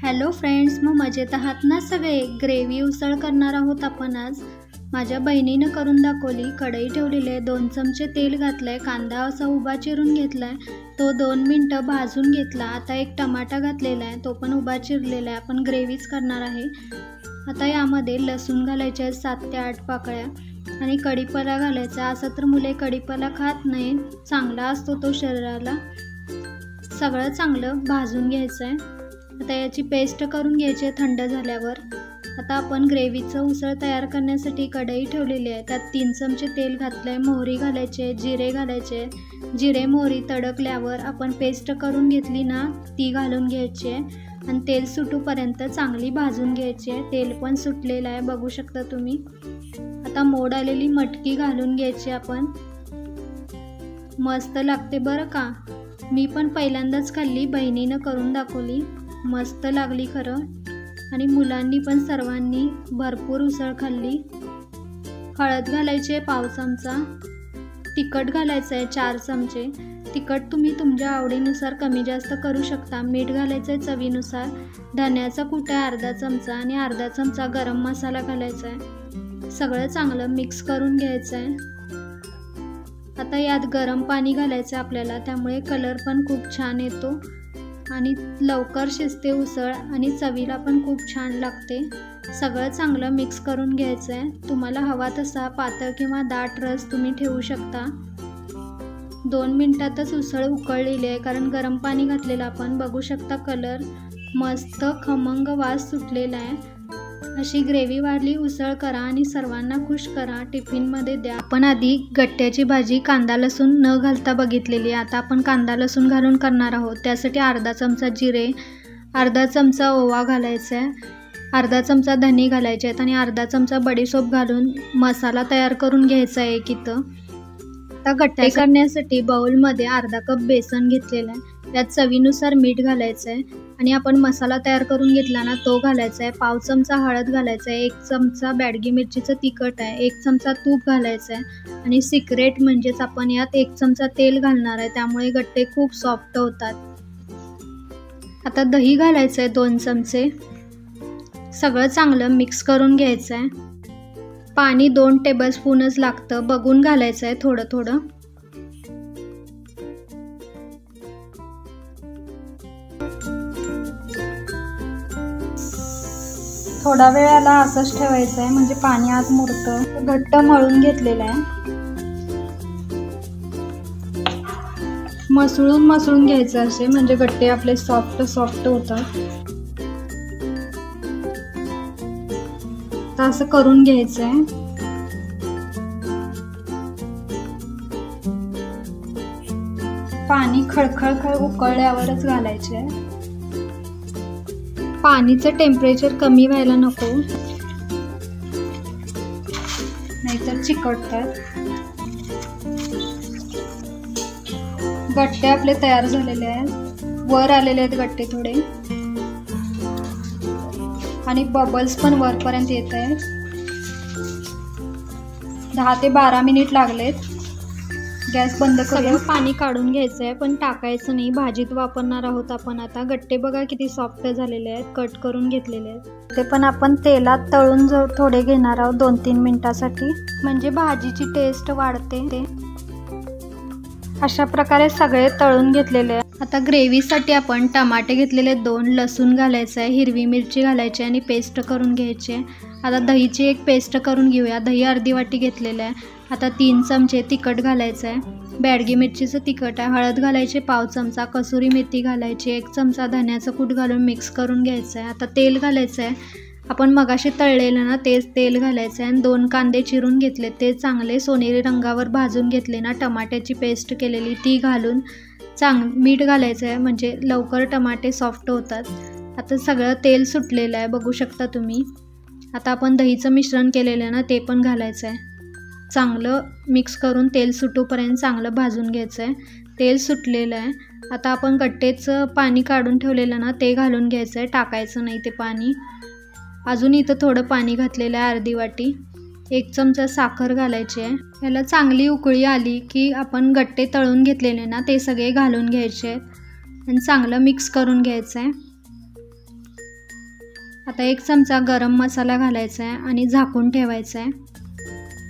Hello friends, मग मजेत आहात ना सगळे? ग्रेव्ही उसळ करणार आहोत आपण आज. माझ्या बहिणीनं करून दाखवली. कढई ठेवलेली आहे, 2 चमचे तेल घातलंय, कांदा असा उभा चिरून घेतलाय, तो 2 मिनटं भाजून घेतला. आता एक टमाटा घातलेला आहे, तो पण उभा चिरलेला आहे. आपण ग्रेव्हीच करणार आहे. आता यामध्ये लसूण घालायचे आहे 7 ते 8 पाकळ्या आणि कढीपत्ता घालायचा. असं तर मुले कढीपत्ता खात नाही, चांगला असतो तो शरीराला. सगळं चांगलं भाजून घ्यायचं आहे. आता याची पेस्ट करून घ्यायची आहे थंड झाल्यावर. आता आपण ग्रेव्हीचं उसळ तयार करण्यासाठी कढई ठेवलेली आहे, त्यात 3 चमचे तेल घातलं आहे, मोहरी घालायचे, जिरे घालायचे. जिरे मोहरी तडकल्यावर आपण पेस्ट करून घेतली ना ती घालून घ्यायची आहे आणि तेल सुटूपर्यंत चांगली भाजून घ्यायची आहे. तेल पण सुटलेलं आहे, बघू शकता तुम्ही. आता मोड आलेली मटकी घालून घ्यायची आपण. मस्त लागते बरं का. मी पण पहिल्यांदाच खाल्ली, बहिणीनं करून दाखवली, मस्त लागली खरं. आणि मुलांनी पण सर्वांनी भरपूर उसळ खाल्ली. हळद घालायची आहे 1/2 चमचा. तिखट घालायचं आहे 4 चमचे. तिखट तुम्ही तुमच्या आवडीनुसार कमी जास्त करू शकता. मीठ घालायचं आहे चवीनुसार. धण्याचा कुटा आहे अर्धा चमचा आणि अर्धा चमचा गरम मसाला घालायचा आहे. सगळं चांगलं मिक्स करून घ्यायचं आहे. आता यात गरम पाणी घालायचं आहे आपल्याला, त्यामुळे कलर पण खूप छान येतो आणि लवकर शिजते उसळ आणि चवीला पण खूप छान लागते. सगळं चांगलं मिक्स करून घ्यायचं आहे. तुम्हाला हवा तसा पातळ किंवा दाट रस तुम्ही ठेवू शकता. 2 मिनिटातच उसळ उकळलेली आहे, कारण गरम पाणी घातलेलं आपण. बघू शकता कलर मस्त खमंग वास सुटलेला आहे. अशी ग्रेव्ही वाली उसळ करा आणि सर्वांना खुश करा, टिफिनमध्ये द्या. आपण आधी गट्ट्याची भाजी कांदा लसूण न घालता बघितलेली. आता आपण कांदा लसूण घालून करणार आहोत. त्यासाठी अर्धा चमचा जिरे, अर्धा चमचा ओवा घालायचा आहे, अर्धा चमचा धने घालायचे आहेत आणि अर्धा चमचा बडीशोप घालून मसाला तयार करून घ्यायचा आहे एक इथं. आता गट्टे करण्यासाठी बाउलमध्ये अर्धा कप बेसन घेतलेला आहे, त्यात चवीनुसार मीठ घालायचं आहे आणि आपण मसाला तयार करून घेतला ना तो घालायचा आहे. 1/2 चमचा हळद घालायचा आहे, 1 चमचा बॅडगी मिरचीचं तिखट आहे, 1 चमचा तूप घालायचं आहे आणि सिक्रेट म्हणजेच आपण यात 1 चमचा तेल घालणार आहे, त्यामुळे गट्टे खूप सॉफ्ट होतात. आता दही घालायचं आहे 2 चमचे. सगळं चांगलं मिक्स करून घ्यायचं आहे. पाणी 2 टेबलस्पूनच लागतं, बघून घालायचं आहे थोडं थोडं. थोडा वेळ याला असंच ठेवायचं आहे, म्हणजे पाणी आत मुरतं. घट्ट मळून घेतलेलं आहे. मसळून घ्यायचं असे, म्हणजे गट्टे आपले सॉफ्ट होतात. तर असं करून घ्यायचं आहे. पाणी खळखळ उकळल्यावरच घालायचे आहे. पाणीचं टेम्परेचर कमी व्हायला नको, नाहीतर चिकटतात. गट्टे आपले तयार झालेले आहेत, वर आलेले आहेत गट्टे थोडे आणि बबल्स पण वरपर्यंत येत आहेत. 10 ते 12 मिनिट लागलेत. गॅस बंद करून पाणी काढून घ्यायचं आहे, पण टाकायचं नाही, भाजीत वापरणार आहोत आपण. आता गट्टे बघा किती सॉफ्ट झालेले आहेत, कट करून घेतलेले आहेत. ते पण आपण तेलात तळून थोडे घेणार आहोत 2-3 मिनिटासाठी, म्हणजे भाजीची टेस्ट वाढते. अशा प्रकारे सगळे तळून घेतलेले आहे. आता ग्रेव्हीसाठी आपण टमाटे घेतलेले 2, लसूण घालायचं आहे, हिरवी मिरची घालायची आणि पेस्ट करून घ्यायची आहे. आता दहीची एक पेस्ट करून घेऊया. दही अर्धी वाटी घेतलेलं आहे. आता 3 चमचे तिखट घालायचं आहे, बॅडगी मिरचीचं तिखट आहे, हळद घालायची 1/2 चमचा, कसुरी मेथी घालायची, 1 चमचा धण्याचं कूट घालून मिक्स करून घ्यायचं आहे. आता तेल घालायचं आहे. आपण मगाशी तळलेलं ना तेच तेल घालायचं आहे आणि 2 कांदे चिरून घेतले, ते चांगले सोनेरी रंगावर भाजून घेतले ना. टमाट्याची पेस्ट केलेली ती घालून मीठ घालायचं आहे, म्हणजे लवकर टमाटे सॉफ्ट होतात. आता सगळं तेल सुटलेलं आहे, बघू शकता तुम्ही. आता आपण दहीचं मिश्रण केलेलं ना ते पण घालायचं आहे. चांगलं मिक्स करून तेल सुटूपर्यंत चांगलं भाजून घ्यायचं आहे. तेल सुटलेलं आहे. आता आपण गट्टेचं पाणी काढून ठेवलेलं ना ते घालून घ्यायचं आहे, टाकायचं नाही ते पाणी. अजून इथं थोडं पाणी घातलेलं आहे अर्धी वाटी. 1 चमचा साखर घालायची आहे. याला चांगली उकळी आली की आपण गट्टे तळून घेतलेले ना ते सगळे घालून घ्यायचे आहेत आणि चांगलं मिक्स करून घ्यायचं आहे. आता 1 चमचा गरम मसाला घालायचा आहे आणि झाकून ठेवायचा आहे.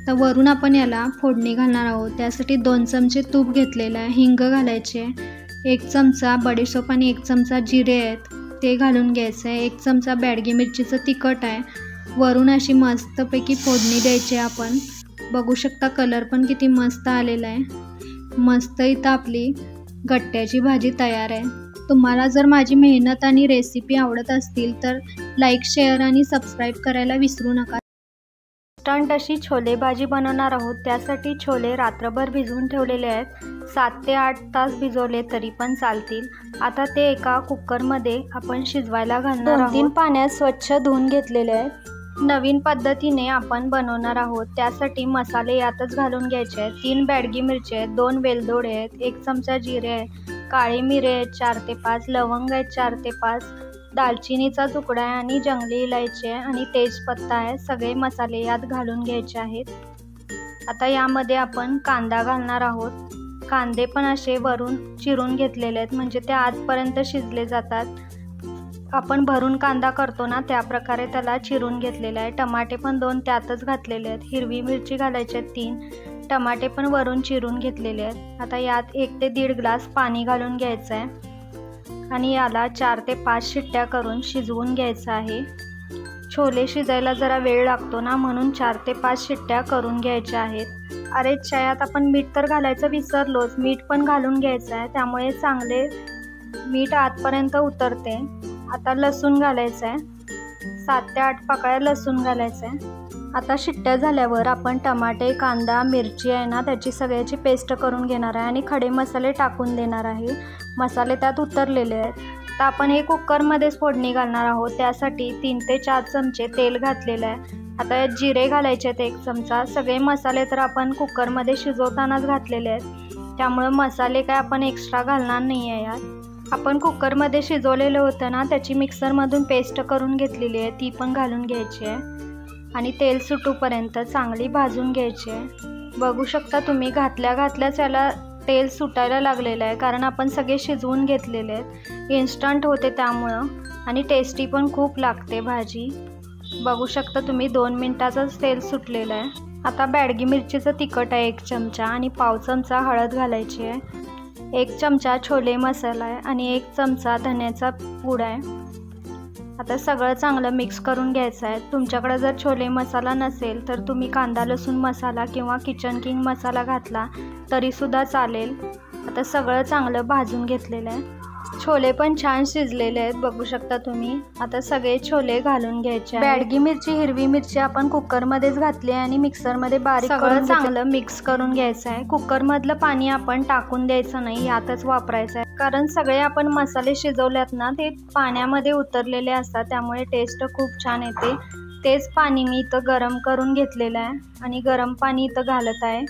तर वरून आपण याला फोडणी घालणार आहोत. त्यासाठी 2 चमचे तूप घेतलेलं आहे. हिंग घालायचे, 1 चमचा बडीशोप आणि 1 चमचा जिरे आहेत ते घालून घ्यायचं आहे. 1 चमचा बॅडगी मिरचीचं तिखट आहे. वरून अशी मस्तपैकी फोडणी द्यायची आहे. आपण बघू शकता कलर पण किती मस्त आलेला आहे. मस्त इथं आपली गट्ट्याची भाजी तयार आहे. तुम्हाला जर माझी मेहनत आणि रेसिपी आवडत असतील तर लाईक, शेअर आणि सबस्क्राईब करायला विसरू नका. इन्स्टंट अशी छोले भाजी बनवणार आहोत. त्यासाठी छोले रात्रभर भिजवून ठेवलेले आहेत. 7 ते 8 तास भिजवले तरी पण चालतील. आता ते एका कुकरमध्ये आपण शिजवायला घालणार आहोत. 2-3 पाण्यात स्वच्छ धुवून घेतलेले आहेत. नवीन पद्धतीने आपण बनवणार आहोत. त्यासाठी मसाले यातच घालून घ्यायचे आहेत. 3 बॅडगी मिरची आहेत, 2 वेलदोडे आहेत, 1 चमचा जिरे आहे, काळी मिरे आहेत 4 ते 5, लवंग आहेत 4 ते 5, दालचिनीचा तुकडा आहे आणि जंगली इलायची आहे आणि तेजपत्ता आहे. सगळे मसाले यात घालून घ्यायचे आहेत. आता यामध्ये आपण कांदा घालणार आहोत. कांदे पण असे वरून चिरून घेतलेले आहेत, म्हणजे ते आतपर्यंत शिजले जातात. आपण भरून कांदा करतो ना त्या प्रकारे त्याला चिरून घेतलेला आहे. टमाटे पण 2 त्यातच घातलेले आहेत. हिरवी मिरची घालायची आहेत 3, टमाटे पण वरून चिरून घेतलेले आहेत. आता यात 1 ते 1.5 ग्लास पाणी घालून घ्यायचं आहे आणि याला 4 ते 5 शिट्ट्या करून शिजवून घ्यायचं आहे. छोले शिजायला जरा वेळ लागतो ना, म्हणून 4 ते 5 शिट्ट्या करून घ्यायच्या आहेत. अरे यात आपण मीठ तर घालायचं विसरलोच. मीठ पण घालून घ्यायचं आहे, त्यामुळे चांगले मीठ आतपर्यंत उतरते. आता लसूण घालायचं आहे. 7 ते 8 पाकळ्या लसूण घालायचं आहे. आता शिट्ट्या झाल्यावर आपण टमाटे, कांदा, मिरची आहे ना त्याची सगळ्याची पेस्ट करून घेणार आहे आणि खडे मसाले टाकून देणार आहे. मसाले त्यात उतरलेले आहेत. तर आपण हे कुकरमध्येच फोडणी घालणार आहोत. त्यासाठी 3 ते 4 चमचे तेल घातलेलं आहे. आता यात जिरे घालायचे आहेत 1 चमचा. सगळे मसाले तर आपण कुकरमध्ये शिजवतानाच घातलेले आहेत, त्यामुळे मसाले काय आपण एक्स्ट्रा घालणार नाही आहे यात. आपण कुकरमध्ये शिजवलेलं होतं ना त्याची मिक्सरमधून पेस्ट करून घेतलेली आहे, ती पण घालून घ्यायची आहे आणि तेल सुटूपर्यंत चांगली भाजून घ्यायची आहे. बघू शकता तुम्ही घातल्याच याला तेल सुटायला लागलेलं आहे, कारण आपण सगळे शिजवून घेतलेले आहेत. इन्स्टंट होते त्यामुळं आणि टेस्टी पण खूप लागते भाजी. बघू शकता तुम्ही 2 मिनटाचंच तेल सुटलेलं आहे. आता बॅडगी मिरचीचं तिखट आहे 1 चमचा आणि पाव चमचा हळद घालायची आहे. 1 चमचा छोले मसाला आहे आणि 1 चमचा धन्याचा पूड आहे. आता सगळं चांगलं मिक्स करून घ्यायचं आहे. तुमच्याकडे जर छोले मसाला नसेल तर तुम्ही कांदा लसूण मसाला किंवा किचन किंग मसाला घातला तरीसुद्धा चालेल. आता सगळं चांगलं भाजून घेतलेलं आहे. छोले पण छान शिजलेले आहेत बघू शकता तुम्ही. आता सगळे छोले घालून घ्यायचे. बॅडगी मिरची, हिरवी मिरची आपण कुकरमध्येच घातली आणि मिक्सरमध्ये बारीक करून चांगलं मिक्स करून घ्यायचं आहे. कुकरमधलं पाणी आपण टाकून द्यायचं नाही, यातच वापरायचं आहे, कारण सगळे आपण मसाले शिजवल्यात ना ते पाण्यामध्ये उतरलेले असतात, त्यामुळे टेस्ट खूप छान येते. तेच पाणी मी इथं गरम करून घेतलेलं आहे आणि गरम पाणी इथं घालत आहे.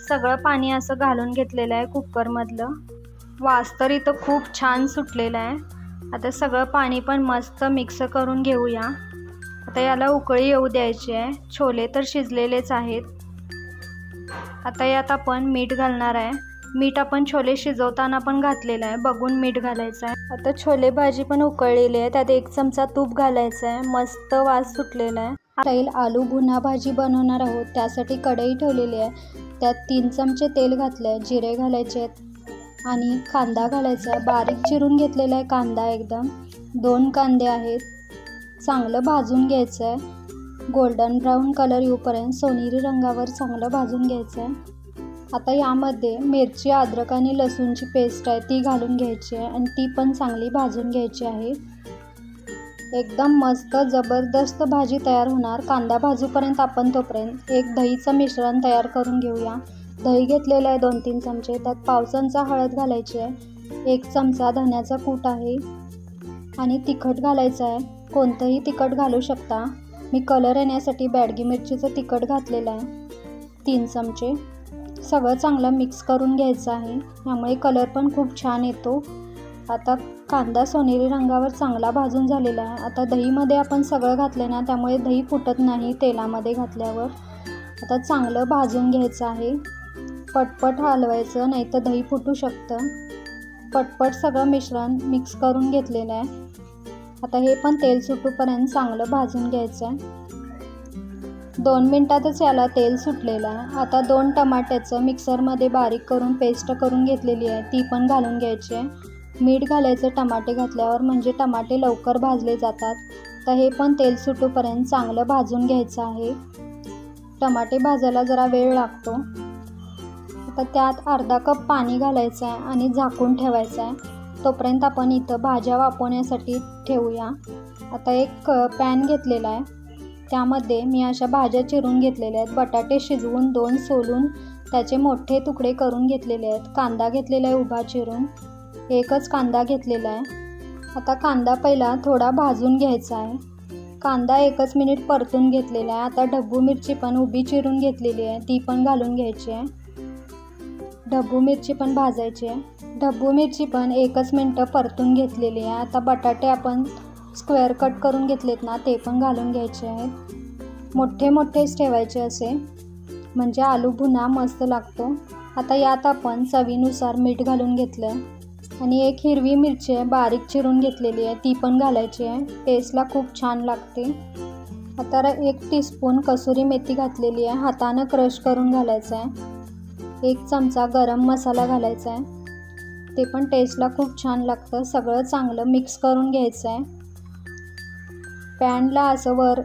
सगळं पाणी असं घालून घेतलेलं आहे कुकरमधलं. वास तर इथं खूप छान सुटलेला आहे. आता सगळं पाणी पण मस्त मिक्स करून घेऊया. आता याला उकळी येऊ द्यायची आहे. छोले तर शिजलेलेच आहेत. आता यात आपण मीठ घालणार आहे. मीठ आपण छोले शिजवताना पण घातलेलं आहे, बघून मीठ घालायचं आहे. आता छोले भाजी पण उकळलेली आहे, त्यात 1 चमचा तूप घालायचं आहे. मस्त वास सुटलेला आहे. स्टाईल आलू भुना भाजी बनवणार आहोत. त्यासाठी कढई ठेवलेली आहे, त्यात 3 चमचे तेल घातले आहे. जिरे घालायचे आहेत आणि कांदा घालायचा आहे. बारीक चिरून घेतलेला आहे कांदा एकदम. 2 कांदे आहेत. चांगलं भाजून घ्यायचं आहे. गोल्डन ब्राऊन कलर येऊपर्यंत सोनेरी रंगावर चांगलं भाजून घ्यायचं आहे. आता यामध्ये मिरची, अद्रक आणि लसूणची पेस्ट आहे ती घालून घ्यायची आहे आणि ती पण चांगली भाजून घ्यायची आहे. एकदम मस्त जबरदस्त भाजी तयार होणार. कांदा भाजूपर्यंत आपण तोपर्यंत एक दहीचं मिश्रण तयार करून घेऊया. दही घेतलेलं आहे 2-3 चमचे. त्यात पाव चमचा हळद घालायची आहे. 1 चमचा धन्याचा कूट आहे आणि तिखट घालायचं आहे. कोणतंही तिखट घालू शकता. मी कलर येण्यासाठी बॅडगी मिरचीचं तिखट घातलेलं आहे 3 चमचे. सगळं चांगलं मिक्स करून घ्यायचं आहे, त्यामुळे कलर पण खूप छान येतो. आता कांदा सोनेरी रंगावर चांगला भाजून झालेला आहे. आता दहीमध्ये आपण सगळं घातलं ना, त्यामुळे दही फुटत नाही तेलामध्ये घातल्यावर. आता चांगलं भाजून घ्यायचं आहे. पटपट हलवायचं, नाही तर दही फुटू शकतं. पटपट सगळं मिश्रण मिक्स करून घेतलेलं आहे. आता हे पण तेल सुटूपर्यंत चांगलं भाजून घ्यायचं आहे। 2 मिनिटातच याला तेल सुटलेलं आहे। आता 2 टमाट्याचं मिक्सरमध्ये बारीक करून पेस्ट करून घेतलेली आहे, ती पण घालून घ्यायची आहे। मीठ घालायचं टमाटे घातल्यावर, म्हणजे टमाटे लवकर भाजले जातात। तर हे पण तेल सुटूपर्यंत चांगलं भाजून घ्यायचं आहे। टमाटे भाजायला जरा वेळ लागतो। आता त्यात अर्धा कप पाणी घालायचं आहे आणि झाकून ठेवायचं आहे। तोपर्यंत आपण इथं भाज्या वाफवण्यासाठी ठेवूया। आता एक पॅन घेतलेला आहे, त्यामध्ये मी अशा भाज्या चिरून घेतलेल्या आहेत। बटाटे शिजवून 2 सोलून त्याचे मोठे तुकडे करून घेतलेले आहेत। कांदा घेतलेला आहे उभा चिरून, एकच कांदा घेतलेला आहे। आता कांदा पहिला थोडा भाजून घ्यायचा आहे। कांदा 1 मिनिट परतून घेतलेला आहे। आता ढब्बू मिरची पण उभी चिरून घेतलेली आहे, ती पण घालून घ्यायची आहे। ढब्बू मिरची पण भाजायची आहे। ढब्बू मिरची पण 1 मिनिट परतून घेतलेली आहे। आता बटाटे आपण स्क्वेअर कट करून घेतलेत ना, ते पण घालून घ्यायचे आहेत। मोठे मोठेच ठेवायचे असे, म्हणजे आलू भुना मस्त लागतो। आता यात आपण चवीनुसार मीठ घालून घेतलं आणि एक हिरवी मिरची आहे बारीक चिरून घेतलेली आहे, ती पण घालायची आहे। टेस्टला खूप छान लागते। आता 1 टीस्पून कसुरी मेथी घातलेली आहे, हातानं क्रश करून घालायचं आहे। 1 चमचा गरम मसाला घालायचा आहे, ते पण टेस्टला खूप छान लागतं। सगळं चांगलं मिक्स करून घ्यायचं आहे। पॅनला असं वर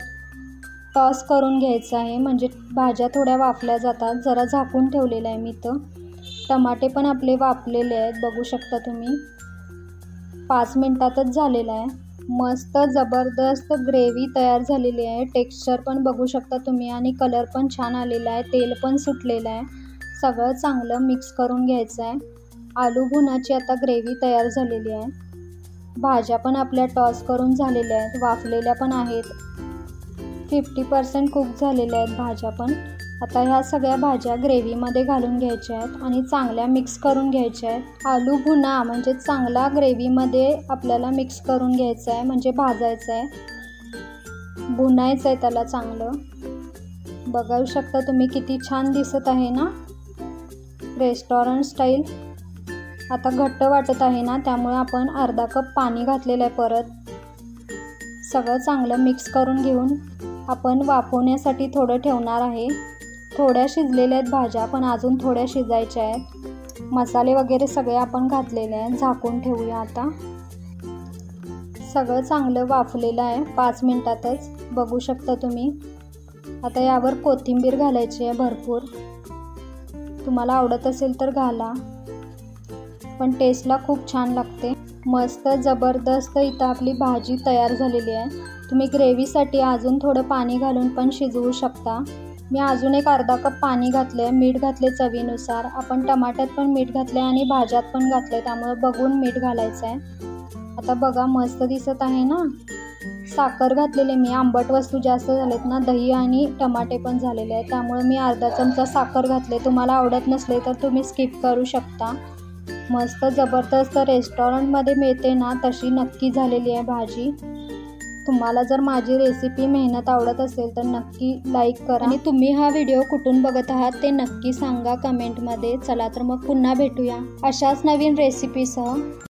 टॉस करून घ्यायचं आहे, म्हणजे भाज्या थोड्या वाफल्या जातात। जरा झाकून ठेवलेलं आहे मी इथं। टमाटे पण आपले वाफलेले आहेत, बघू शकता तुम्ही। 5 मिनिटातच झालेलं आहे। मस्त जबरदस्त ग्रेव्ही तयार झालेली आहे। टेक्स्चर पण बघू शकता तुम्ही आणि कलर पण छान आलेला आहे, तेल पण सुटलेलं आहे। सगळं चांगलं मिक्स करून घ्यायचं आहे। आलू भुनाची आता ग्रेव्ही तयार झालेली आहे। भाज्या पण आपल्या टॉस करून झालेल्या आहेत, वाफलेल्या पण आहेत। 50% कुक झालेल्या आहेत भाज्या पण। आता ह्या सगळ्या भाज्या ग्रेव्हीमध्ये घालून घ्यायच्या आहेत आणि चांगल्या मिक्स करून घ्यायच्या आहेत। आलू भुना म्हणजे चांगला ग्रेव्हीमध्ये आपल्याला मिक्स करून घ्यायचं आहे, म्हणजे भाजायचं आहे, भुनायचं आहे त्याला चांगलं। बघू शकता तुम्ही किती छान दिसत आहे ना, रेस्टॉरंट स्टाईल। आता घट्ट वाटत आहे ना, त्यामुळे आपण अर्धा कप पाणी घातलेलं आहे परत। सगळं चांगलं मिक्स करून घेऊन आपण वाफवण्यासाठी थोडं ठेवणार आहे। थोड्या शिजलेल्या आहेत भाज्या, पण अजून थोड्या शिजायच्या आहेत। मसाले वगैरे सगळे आपण घातलेले आहेत, झाकून ठेवूया आता। सगळं चांगलं वाफलेलं आहे 5 मिनिटातच, बघू शकता तुम्ही। आता यावर कोथिंबीर घालायची आहे भरपूर, तुम्हाला आवडत असेल तर घाला, पण टेस्टला खूप छान लागते। मस्त जबरदस्त इथं आपली भाजी तयार झालेली आहे। तुम्ही ग्रेव्हीसाठी अजून थोडं पाणी घालून पण शिजवू शकता। मी अजून एक अर्धा कप पाणी घातलं आहे। मीठ घातले चवीनुसार। आपण टमाट्यात पण मीठ घातलं आहे आणि भाज्यात पण घातलं आहे, त्यामुळे बघून मीठ घालायचं आहे। आता बघा मस्त दिसत आहे ना। साखर घातलेली मी, आंबट वस्तू जास्त झालेत ना, दही आणि टमाटे पण झालेले आहेत, त्यामुळे मी अर्धा चमचा साखर घातले। तुम्हाला आवडत नसले तर तुम्ही स्किप करू शकता। मस्त जबरदस्त रेस्टॉरंटमध्ये मिळते ना, तशी नक्की झालेली आहे भाजी। तुम्हाला जर माझी रेसिपी मेहनत आवडत असेल तर नक्की लाईक करा आणि तुम्ही हा व्हिडिओ कुठून बघत आहात ते नक्की सांगा कमेंटमध्ये। चला तर मग पुन्हा भेटूया अशाच नवीन रेसिपीसह।